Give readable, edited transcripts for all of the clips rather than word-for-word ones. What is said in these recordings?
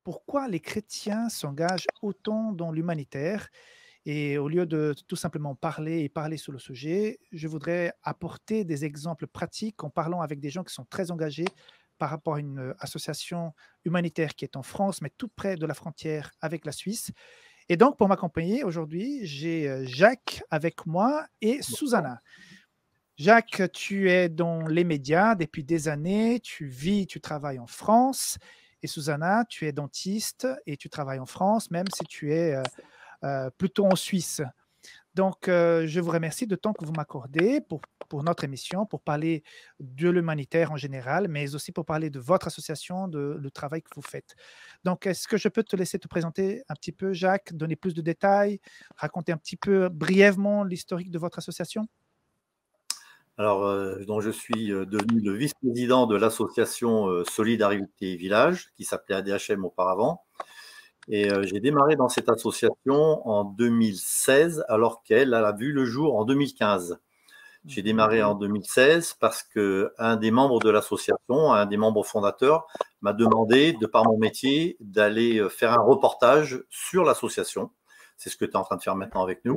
pourquoi les chrétiens s'engagent autant dans l'humanitaire. Et au lieu de tout simplement parler et parler sur le sujet, je voudrais apporter des exemples pratiques en parlant avec des gens qui sont très engagés par rapport à une association humanitaire qui est en France, mais tout près de la frontière avec la Suisse. Et donc, pour m'accompagner aujourd'hui, j'ai Jacques avec moi et Susanna. Jacques, tu es dans les médias depuis des années, tu vis, tu travailles en France. Et Susanna, tu es dentiste et tu travailles en France, même si tu es plutôt en Suisse. Donc, je vous remercie de temps que vous m'accordez pour notre émission, pour parler de l'humanitaire en général, mais aussi pour parler de votre association, de le travail que vous faites. Donc, est-ce que je peux te laisser te présenter un petit peu, Jacques, donner plus de détails, raconter un petit peu brièvement l'historique de votre association? Alors, donc je suis devenu le vice-président de l'association Solidarité Village, qui s'appelait ADHM auparavant. Et j'ai démarré dans cette association en 2016, alors qu'elle a vu le jour en 2015. J'ai démarré en 2016 parce qu'un des membres de l'association, un des membres fondateurs, m'a demandé, de par mon métier, d'aller faire un reportage sur l'association. C'est ce que tu es en train de faire maintenant avec nous.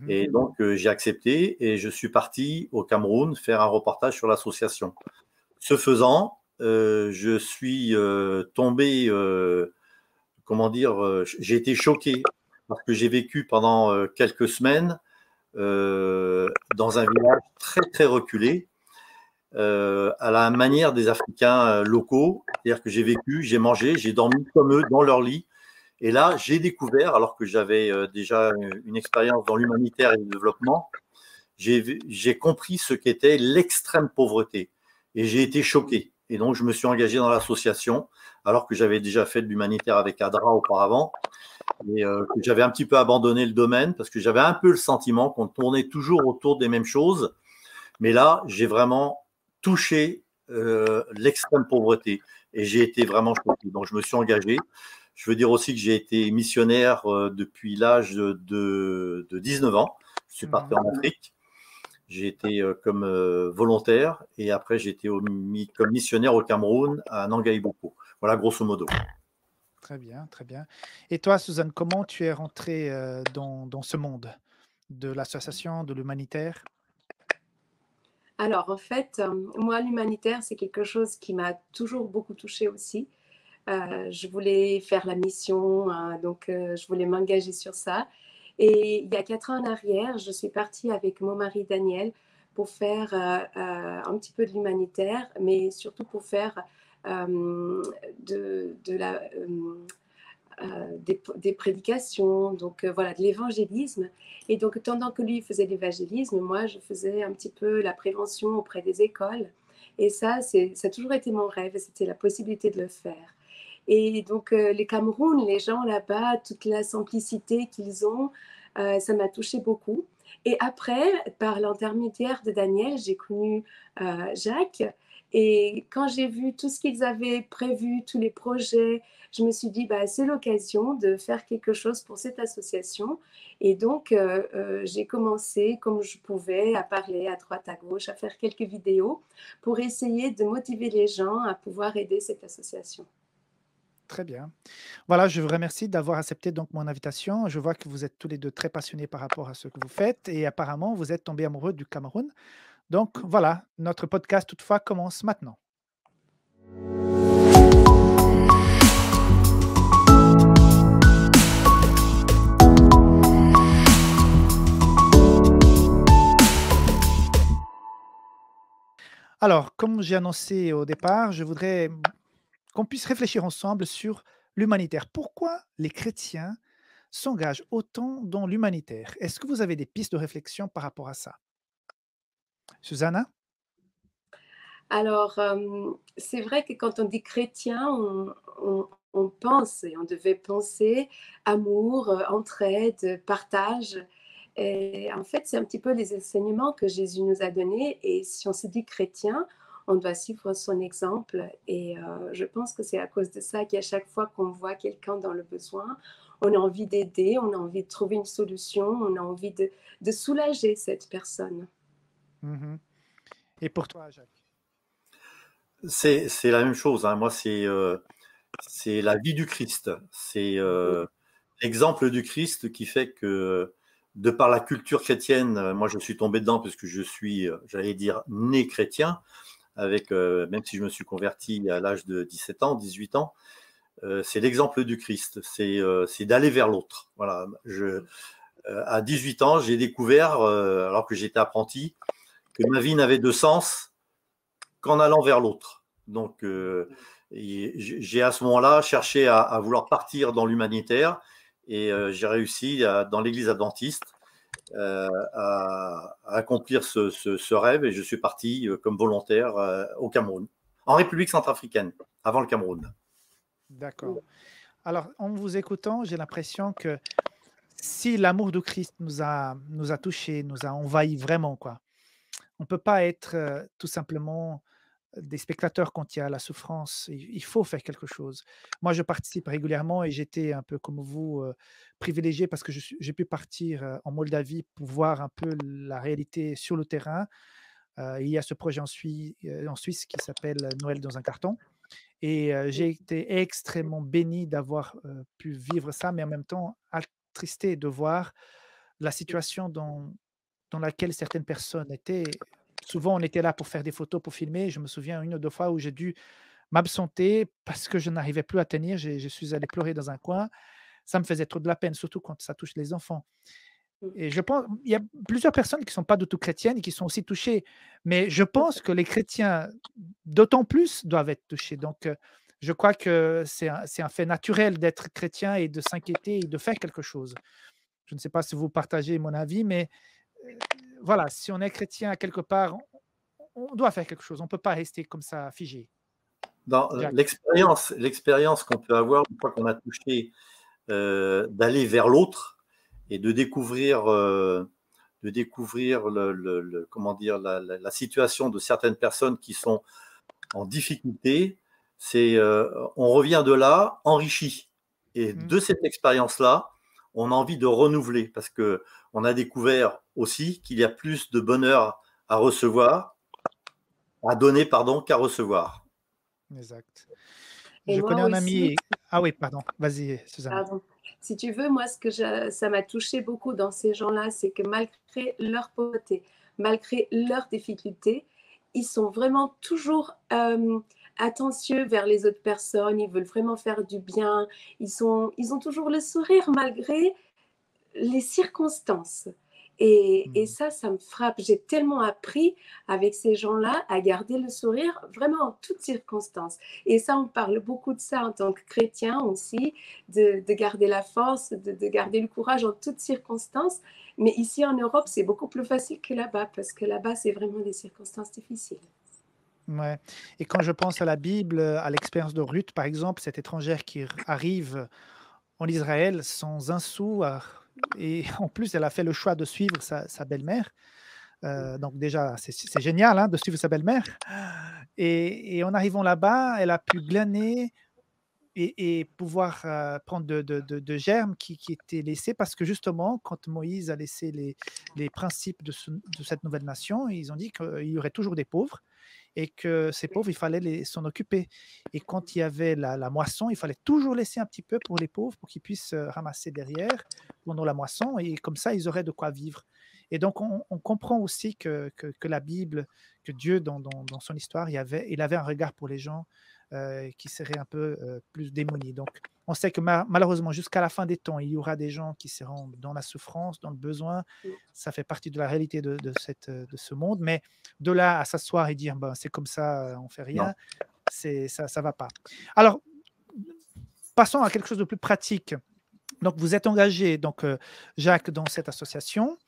Et donc, j'ai accepté et je suis parti au Cameroun faire un reportage sur l'association. Ce faisant, je suis tombé, comment dire, j'ai été choqué parce que j'ai vécu pendant quelques semaines dans un village très, très reculé, à la manière des Africains locaux. C'est-à-dire que j'ai vécu, j'ai mangé, j'ai dormi comme eux dans leur lit. Et là, j'ai découvert, alors que j'avais déjà une expérience dans l'humanitaire et le développement, j'ai compris ce qu'était l'extrême pauvreté. Et j'ai été choqué. Et donc, je me suis engagé dans l'association, alors que j'avais déjà fait de l'humanitaire avec ADRA auparavant. Et que j'avais un petit peu abandonné le domaine, parce que j'avais un peu le sentiment qu'on tournait toujours autour des mêmes choses. Mais là, j'ai vraiment touché l'extrême pauvreté. Et j'ai été vraiment choqué. Donc, je me suis engagé. Je veux dire aussi que j'ai été missionnaire depuis l'âge de 19 ans. Je suis parti en Afrique. J'ai été comme volontaire et après j'ai été comme missionnaire au Cameroun à Nangaïboko. Voilà, grosso modo. Très bien, très bien. Et toi, Suzanne, comment tu es rentrée dans ce monde de l'association, de l'humanitaire? Alors, en fait, moi, l'humanitaire, c'est quelque chose qui m'a toujours beaucoup touchée aussi. Je voulais faire la mission, donc je voulais m'engager sur ça. Et il y a 4 ans en arrière, je suis partie avec mon mari Daniel pour faire un petit peu de l'humanitaire, mais surtout pour faire de la, des prédications, donc voilà, de l'évangélisme. Et donc, pendant que lui faisait l'évangélisme, moi, je faisais un petit peu la prévention auprès des écoles. Et ça a toujours été mon rêve, c'était la possibilité de le faire. Et donc, les Cameroun, les gens là-bas, toute la simplicité qu'ils ont, ça m'a touchée beaucoup. Et après, par l'intermédiaire de Daniel, j'ai connu Jacques. Et quand j'ai vu tout ce qu'ils avaient prévu, tous les projets, je me suis dit, bah, c'est l'occasion de faire quelque chose pour cette association. Et donc, j'ai commencé comme je pouvais à parler à droite, à gauche, à faire quelques vidéos pour essayer de motiver les gens à pouvoir aider cette association. Très bien. Voilà, je vous remercie d'avoir accepté donc mon invitation. Je vois que vous êtes tous les deux très passionnés par rapport à ce que vous faites et apparemment vous êtes tombés amoureux du Cameroun. Donc voilà, notre podcast toutefois commence maintenant. Alors, comme j'ai annoncé au départ, je voudrais qu'on puisse réfléchir ensemble sur l'humanitaire. Pourquoi les chrétiens s'engagent autant dans l'humanitaire? Est-ce que vous avez des pistes de réflexion par rapport à ça? Susanna? Alors, c'est vrai que quand on dit chrétien, on pense et on devait penser amour, entraide, partage. Et en fait, c'est un petit peu les enseignements que Jésus nous a donnés. Et si on se dit chrétien, on doit suivre son exemple. Et je pense que c'est à cause de ça qu'à chaque fois qu'on voit quelqu'un dans le besoin, on a envie d'aider, on a envie de trouver une solution, on a envie de soulager cette personne. Mhm. Et pour toi, Jacques? C'est la même chose. Hein. Moi, c'est c'est la vie du Christ. C'est l'exemple du Christ qui fait que, de par la culture chrétienne, moi je suis tombé dedans parce que je suis, j'allais dire, né chrétien, avec, même si je me suis converti à l'âge de 17 ans, 18 ans, c'est l'exemple du Christ, c'est d'aller vers l'autre. Voilà, à 18 ans, j'ai découvert, alors que j'étais apprenti, que ma vie n'avait de sens qu'en allant vers l'autre. Donc, j'ai à ce moment-là cherché à vouloir partir dans l'humanitaire et j'ai réussi dans l'église adventiste à accomplir ce rêve et je suis parti comme volontaire au Cameroun, en République centrafricaine, avant le Cameroun. D'accord. Alors, en vous écoutant, j'ai l'impression que si l'amour de Christ nous a touchés, nous a envahis vraiment, quoi. On ne peut pas être tout simplement des spectateurs quand il y a la souffrance. Il faut faire quelque chose. Moi, je participe régulièrement et j'étais un peu comme vous, privilégié parce que j'ai pu partir en Moldavie pour voir un peu la réalité sur le terrain. Il y a ce projet en Suisse qui s'appelle Noël dans un carton. Et j'ai été extrêmement béni d'avoir pu vivre ça, mais en même temps attristé de voir la situation dans laquelle certaines personnes étaient. Souvent, on était là pour faire des photos, pour filmer. Je me souviens une ou deux fois où j'ai dû m'absenter parce que je n'arrivais plus à tenir. Je suis allé pleurer dans un coin. Ça me faisait trop de la peine, surtout quand ça touche les enfants. Et je pense il y a plusieurs personnes qui ne sont pas du tout chrétiennes et qui sont aussi touchées. Mais je pense que les chrétiens, d'autant plus, doivent être touchés. Donc, je crois que c'est un fait naturel d'être chrétien et de s'inquiéter et de faire quelque chose. Je ne sais pas si vous partagez mon avis, mais voilà, si on est chrétien quelque part, on doit faire quelque chose. On ne peut pas rester comme ça figé. Dans Jack. l'expérience qu'on peut avoir une fois qu'on a touché, d'aller vers l'autre et de découvrir comment dire, la situation de certaines personnes qui sont en difficulté, on revient de là enrichi. Et de cette expérience-là, on a envie de renouveler parce qu'on a découvert aussi qu'il y a plus de bonheur à donner, pardon, qu'à recevoir. Exact. Et Je moi connais un aussi, ami. Ah oui, pardon. Vas-y, Suzanne. pardon. Si tu veux, moi, ça m'a touché beaucoup dans ces gens-là, c'est que malgré leur pauvreté, malgré leurs difficultés, ils sont vraiment toujours attentieux vers les autres personnes, ils veulent vraiment faire du bien, ils ont toujours le sourire malgré les circonstances. Et ça me frappe. J'ai tellement appris avec ces gens-là à garder le sourire vraiment en toutes circonstances. Et ça, on parle beaucoup de ça en tant que chrétien aussi, de garder la force, de garder le courage en toutes circonstances. Mais ici en Europe, c'est beaucoup plus facile que là-bas, parce que là-bas, c'est vraiment des circonstances difficiles. Ouais. Et quand je pense à la Bible, à l'expérience de Ruth, par exemple, cette étrangère qui arrive en Israël sans un sou, et en plus, elle a fait le choix de suivre sa belle-mère. Donc déjà, c'est génial hein, de suivre sa belle-mère. Et en arrivant là-bas, elle a pu glaner et pouvoir prendre de germes qui étaient laissés parce que justement, quand Moïse a laissé les principes de cette nouvelle nation, ils ont dit qu'il y aurait toujours des pauvres et que ces pauvres, il fallait s'en occuper. Et quand il y avait la moisson, il fallait toujours laisser un petit peu pour les pauvres pour qu'ils puissent ramasser derrière pendant la moisson et comme ça, ils auraient de quoi vivre. Et donc, on comprend aussi que la Bible, que Dieu, dans son histoire, il avait un regard pour les gens qui seraient un peu plus démunis. Donc, on sait que malheureusement, jusqu'à la fin des temps, il y aura des gens qui seront dans la souffrance, dans le besoin. Ça fait partie de la réalité de ce monde. Mais de là à s'asseoir et dire, ben, c'est comme ça, on ne fait rien, ça ne va pas. Alors, passons à quelque chose de plus pratique. Donc, vous êtes engagé, donc, Jacques, dans cette association.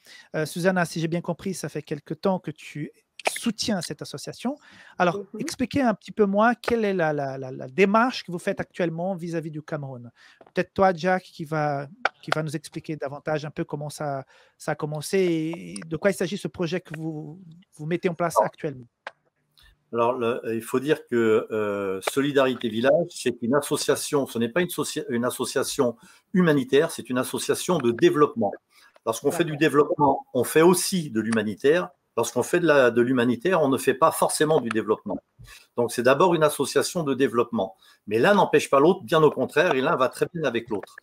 Susanna, si j'ai bien compris, ça fait quelque temps que tu soutiens cette association. Alors, expliquez un petit peu moins quelle est la démarche que vous faites actuellement vis-à-vis du Cameroun. Peut-être toi, Jack, qui va nous expliquer davantage un peu comment ça a commencé et de quoi il s'agit ce projet que vous mettez en place actuellement. Alors, il faut dire que Solidarité Village, c'est une association, ce n'est pas une association humanitaire, c'est une association de développement. Lorsqu'on fait du développement, on fait aussi de l'humanitaire. lorsqu'on fait de l'humanitaire, on ne fait pas forcément du développement. Donc, c'est d'abord une association de développement. Mais l'un n'empêche pas l'autre, bien au contraire, et l'un va très bien avec l'autre.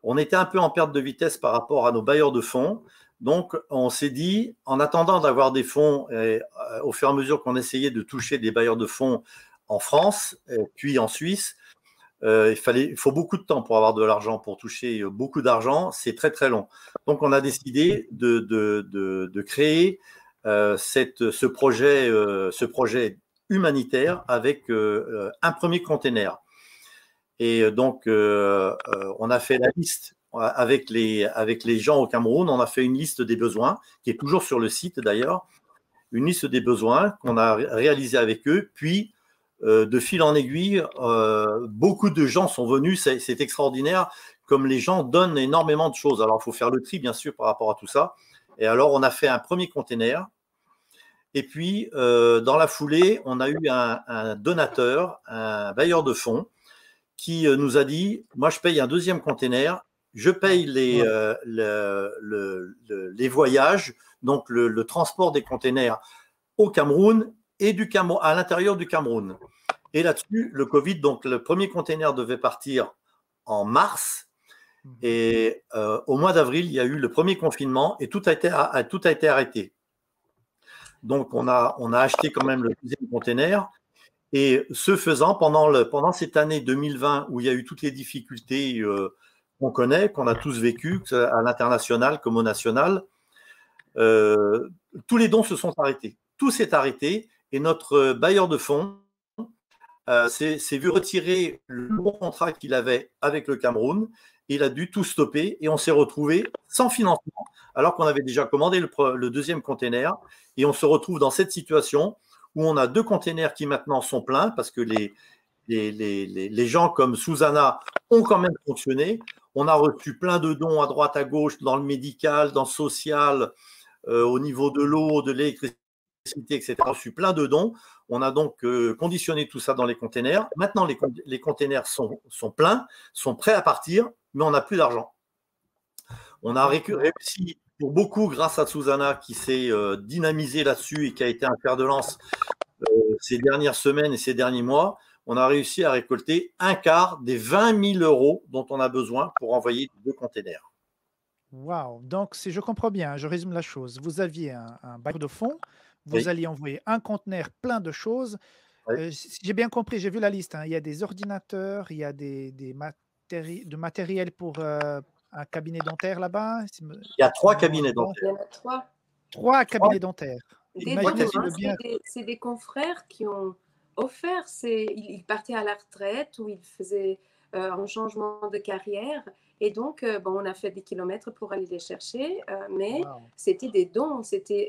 On était un peu en perte de vitesse par rapport à nos bailleurs de fonds. Donc, on s'est dit, en attendant d'avoir des fonds, au fur et à mesure qu'on essayait de toucher des bailleurs de fonds en France, puis en Suisse, il faut beaucoup de temps pour avoir de l'argent, pour toucher beaucoup d'argent. C'est très, très long. Donc, on a décidé de créer ce projet humanitaire avec un premier container. Et donc, on a fait la liste avec les gens au Cameroun. On a fait une liste des besoins, qui est toujours sur le site d'ailleurs, une liste des besoins qu'on a réalisée avec eux. Puis, de fil en aiguille, beaucoup de gens sont venus. C'est extraordinaire, comme les gens donnent énormément de choses. Alors, il faut faire le tri, bien sûr, par rapport à tout ça. Et alors, on a fait un premier container. Et puis, dans la foulée, on a eu un donateur, un bailleur de fonds, qui nous a dit, moi, je paye un deuxième container, je paye les voyages, donc le transport des containers au Cameroun et à l'intérieur du Cameroun. Et là-dessus, le Covid, donc le premier container devait partir en mars. Et au mois d'avril, il y a eu le premier confinement et tout a été arrêté. Donc, on a acheté quand même le deuxième container. Et ce faisant, pendant cette année 2020 où il y a eu toutes les difficultés qu'on connaît, qu'on a tous vécues, à l'international comme au national, tous les dons se sont arrêtés. Tout s'est arrêté et notre bailleur de fonds s'est vu retirer le bon contrat qu'il avait avec le Cameroun. Il a dû tout stopper et on s'est retrouvé sans financement alors qu'on avait déjà commandé le deuxième container. Et on se retrouve dans cette situation où on a 2 containers qui maintenant sont pleins parce que les gens comme Susanna ont quand même fonctionné. On a reçu plein de dons à droite, à gauche, dans le médical, dans le social, au niveau de l'eau, de l'électricité, etc. On a reçu plein de dons. On a donc conditionné tout ça dans les containers. Maintenant, les containers sont pleins, sont prêts à partir, mais on n'a plus d'argent. On a réussi pour beaucoup grâce à Susanna qui s'est dynamisée là-dessus et qui a été un fer de lance ces dernières semaines et ces derniers mois. On a réussi à récolter un quart des 20 000 euros dont on a besoin pour envoyer 2 containers. Waouh! Donc, si je comprends bien, je résume la chose. Vous aviez un bailleur de fonds, vous Oui. alliez envoyer un conteneur plein de choses. Oui. Si j'ai bien compris, j'ai vu la liste, hein. Il y a des ordinateurs, il y a de matériel pour un cabinet dentaire là-bas. Il y a 3 Non, cabinets bon, Il y dentaires. en a 3. 3 cabinets dentaires. Des Imaginez dons, si hein, le bien. c'est des confrères qui ont offert. Ils partaient à la retraite ou ils faisaient un changement de carrière. Et donc, bon, on a fait des kilomètres pour aller les chercher, mais Waouh! c'était des dons.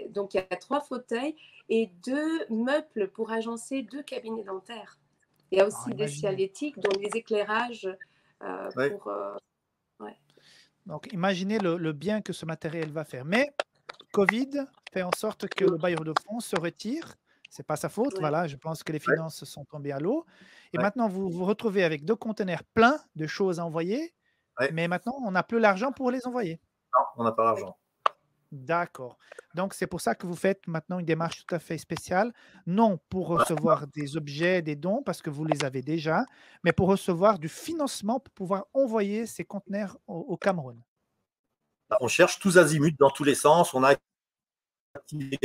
Donc, il y a 3 fauteuils et 2 meubles pour agencer 2 cabinets dentaires. Il y a Alors, aussi des imaginez. signalétiques, donc des éclairages Oui. pour. Ouais. Donc, imaginez le bien que ce matériel va faire. Mais Covid fait en sorte que le bailleur de fonds se retire. C'est pas sa faute. Ouais. Voilà, je pense que les Ouais. finances sont tombées à l'eau. Et Ouais. maintenant, vous vous retrouvez avec 2 conteneurs pleins de choses à envoyer. Ouais. Mais maintenant, on n'a plus l'argent pour les envoyer. Non, on n'a pas l'argent. D'accord. Donc, c'est pour ça que vous faites maintenant une démarche tout à fait spéciale, non pour recevoir des objets, des dons, parce que vous les avez déjà, mais pour recevoir du financement pour pouvoir envoyer ces conteneurs au Cameroun. On cherche tous azimuts dans tous les sens. On a il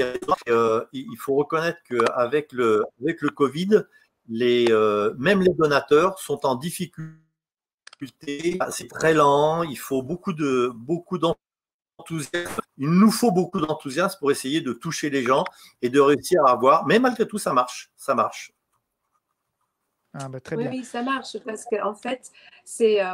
faut reconnaître qu'avec avec le Covid, même les donateurs sont en difficulté. C'est très lent. Il faut beaucoup d'enthousiasme. Il nous faut beaucoup d'enthousiasme pour essayer de toucher les gens et de réussir à avoir. Mais malgré tout, ça marche. Ça marche. Ah, bah, très Oui, bien. oui, ça marche parce qu'en fait,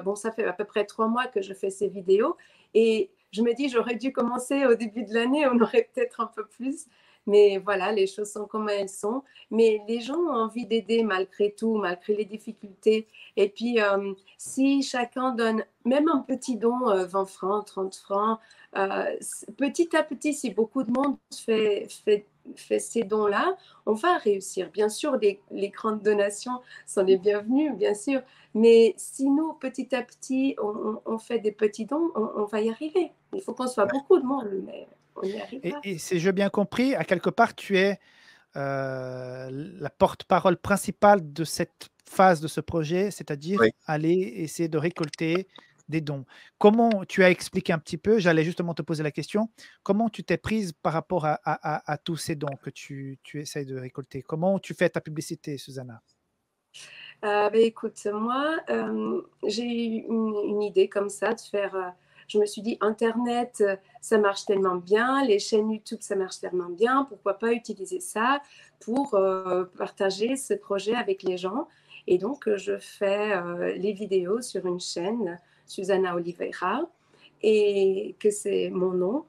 bon, ça fait à peu près 3 mois que je fais ces vidéos et je me dis, j'aurais dû commencer au début de l'année, on aurait peut-être un peu plus. Mais voilà, les choses sont comme elles sont. Mais les gens ont envie d'aider malgré tout, malgré les difficultés. Et puis, si chacun donne même un petit don, 20 francs, 30 francs, petit à petit, si beaucoup de monde fait ces dons-là, on va réussir. Bien sûr, les grandes donations sont les bienvenues, bien sûr. Mais si nous, petit à petit, on fait des petits dons, on va y arriver. Il faut qu'on soit beaucoup de monde. Mais... on y arrivera. Et si j'ai bien compris, à quelque part, tu es la porte-parole principale de cette phase de ce projet, c'est-à-dire Oui. aller essayer de récolter des dons. Comment tu as expliqué un petit peu, j'allais justement te poser la question, comment tu t'es prise par rapport à tous ces dons que tu essayes de récolter? Comment tu fais ta publicité, Susanna? Écoute, moi, j'ai eu une idée comme ça de faire, je me suis dit: «Internet, ça marche tellement bien, les chaînes YouTube, ça marche tellement bien, pourquoi pas utiliser ça pour, partager ce projet avec les gens?» Et donc je fais, les vidéos sur une chaîne, Susana Oliveira, et que c'est mon nom.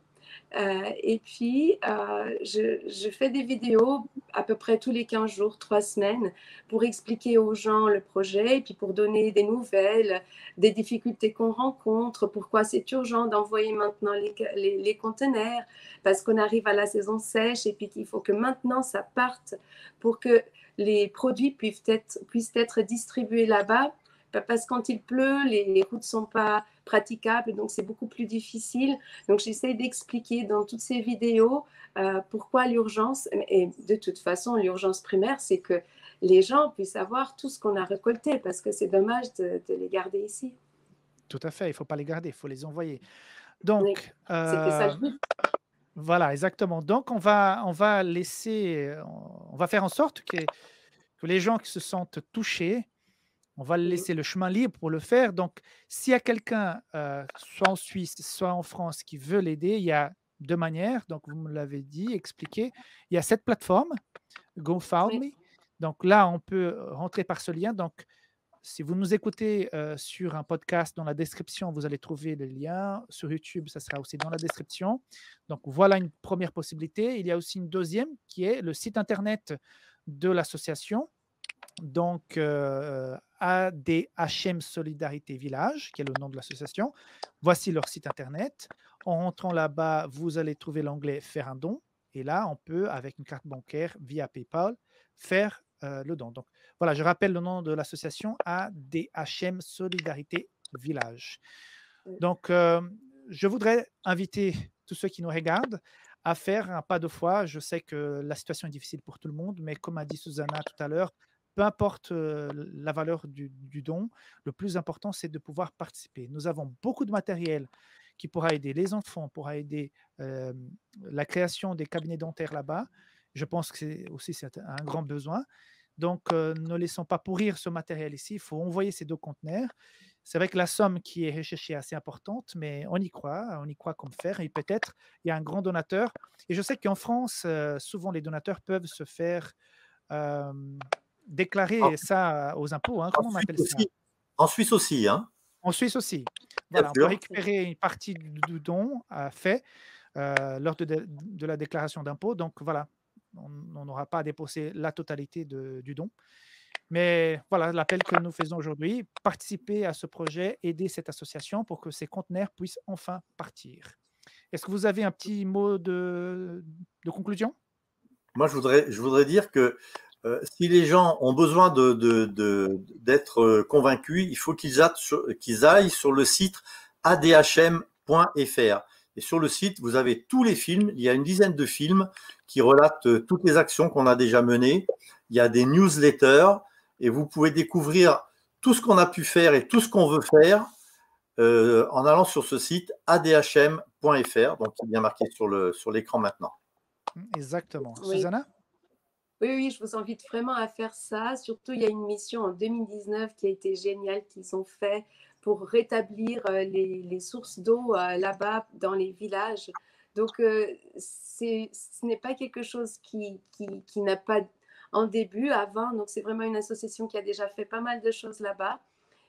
Et puis, je fais des vidéos à peu près tous les 15 jours, 3 semaines, pour expliquer aux gens le projet et puis pour donner des nouvelles, des difficultés qu'on rencontre, pourquoi c'est urgent d'envoyer maintenant les conteneurs, parce qu'on arrive à la saison sèche et puis qu'il faut que maintenant ça parte pour que les produits puissent être distribués là-bas. Parce que quand il pleut, les routes ne sont pas praticables, donc c'est beaucoup plus difficile. Donc j'essaie d'expliquer dans toutes ces vidéos pourquoi l'urgence, et de toute façon l'urgence primaire, c'est que les gens puissent avoir tout ce qu'on a récolté, parce que c'est dommage de les garder ici. Tout à fait, il ne faut pas les garder, il faut les envoyer. Oui, Donc, c'était ça le but. voilà, exactement. Donc, on va laisser, on va faire en sorte que les gens qui se sentent touchés, on va Mhm. laisser le chemin libre pour le faire. Donc, s'il y a quelqu'un, soit en Suisse, soit en France, qui veut l'aider, il y a 2 manières. Donc, vous me l'avez dit, expliqué. Il y a cette plateforme, Oui, GoFundMe. Donc là, on peut rentrer par ce lien. Donc, si vous nous écoutez sur un podcast, dans la description, vous allez trouver le lien. Sur YouTube, ça sera aussi dans la description. Donc, voilà une première possibilité. Il y a aussi une deuxième qui est le site internet de l'association. Donc, ADHM Solidarité Village, qui est le nom de l'association. Voici leur site internet. En rentrant là-bas, vous allez trouver l'onglet Faire un don. Et là, on peut, avec une carte bancaire via PayPal, faire le don. Donc, voilà, je rappelle le nom de l'association ADHM Solidarité Village. oui. Donc, je voudrais inviter tous ceux qui nous regardent à faire un pas de foi. Je sais que la situation est difficile pour tout le monde, mais comme a dit Susanna tout à l'heure, peu importe la valeur du don, le plus important, c'est de pouvoir participer. Nous avons beaucoup de matériel qui pourra aider les enfants, pourra aider euh, la création des cabinets dentaires là-bas. Je pense que c'est un grand besoin. Donc, ne laissons pas pourrir ce matériel ici. Il faut envoyer ces 2 conteneurs. C'est vrai que la somme qui est recherchée est assez importante, mais on y croit comme faire. Et peut-être, il y a un grand donateur. Et je sais qu'en France, souvent, les donateurs peuvent se faire euh, En, déclarer ça aux impôts, hein. en Comment on Suisse appelle ça? aussi, en Suisse aussi, hein, En Suisse aussi. bien Voilà, on peut sûr. récupérer une partie du don fait lors de la déclaration d'impôt. Donc voilà, on n'aura pas à déposer la totalité du don. Mais voilà l'appel que nous faisons aujourd'hui, participer à ce projet, aider cette association pour que ces conteneurs puissent enfin partir. Est-ce que vous avez un petit mot de conclusion? Moi, je voudrais dire que si les gens ont besoin d'être convaincus, il faut qu'ils aillent sur le site adhm.fr. Et sur le site, vous avez tous les films. Il y a une dizaine de films qui relatent toutes les actions qu'on a déjà menées. Il y a des newsletters et vous pouvez découvrir tout ce qu'on a pu faire et tout ce qu'on veut faire en allant sur ce site adhm.fr. Donc, c'est bien marqué sur l'écran maintenant. Exactement. Oui. Susanna? Oui, oui, je vous invite vraiment à faire ça. Surtout, il y a une mission en 2019 qui a été géniale qu'ils ont fait pour rétablir les sources d'eau là-bas dans les villages. Donc, ce n'est pas quelque chose qui n'a pas en début, avant. Donc, c'est vraiment une association qui a déjà fait pas mal de choses là-bas.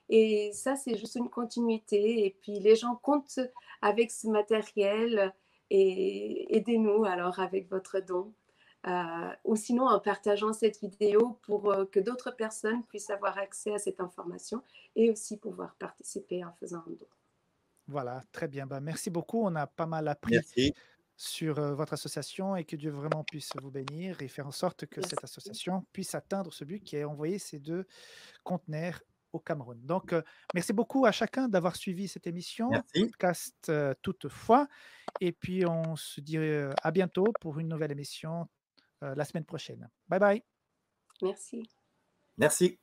Et ça, c'est juste une continuité. Et puis, les gens comptent avec ce matériel et aidez-nous alors avec votre don. Ou sinon en partageant cette vidéo pour que d'autres personnes puissent avoir accès à cette information et aussi pouvoir participer en faisant un don. Voilà, très bien. Ben, merci beaucoup. On a pas mal appris Merci. sur votre association et que Dieu vraiment puisse vous bénir et faire en sorte que Merci. cette association puisse atteindre ce but qui est envoyer ces 2 conteneurs au Cameroun. Donc, merci beaucoup à chacun d'avoir suivi cette émission, Merci. podcast toutefois. Et puis, on se dit à bientôt pour une nouvelle émission la semaine prochaine. Bye bye. Merci. Merci.